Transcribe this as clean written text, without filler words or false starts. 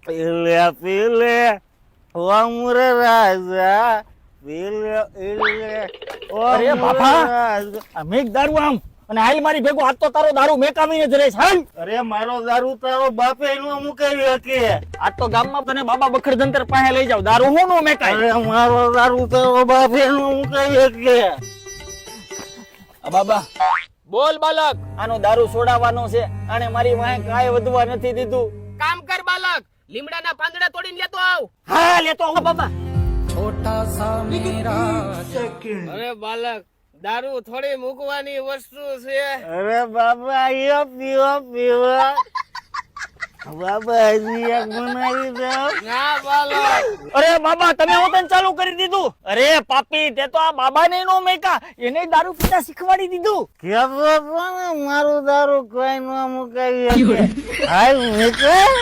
પીલે ઓમર રાજા પીલે અરે બાપા મેઘ દારૂ આમ અને હાલ મારી ભેગો આજ તો તારો દારૂ મેકાવીને જ રહીશ હાલ. અરે મારો દારૂ તારો બાપે નો મુકાવી શકે. આજ તો ગામમાં તને બાબા બખડજંતર પાસે લઈ જાવ દારૂ હું નો મેકાય. અરે મારો દારૂ તારો બાપે નો મુકાવી શકે. બાબા બોલ બાલક, આનો દારૂ છોડાવવાનો છે અને મારી વાંહે કાંઈ વધવા નથી દીધું. કામ કર બાલક, લીમડાના પાંદડા તોડીને લેતો આવ. હા લેતો આવો બાબા. અરે બાલક, દારૂ થોડી મૂકવાની વસ્તુ છે. અરે બાબા એ પીવો બાબા હજી એક બનાવી દો. ના બાલક, અરે બાબા તમે હોતન ચાલુ કરી દીધું. અરે પાપી તે તો આ બાબાને નો મેકા, એને દારૂ પીતા શીખવાડી દીધું. કેતો તો ને મારું દારૂ કોઈ નો મુકાવી શકે. હાલ નીકળ.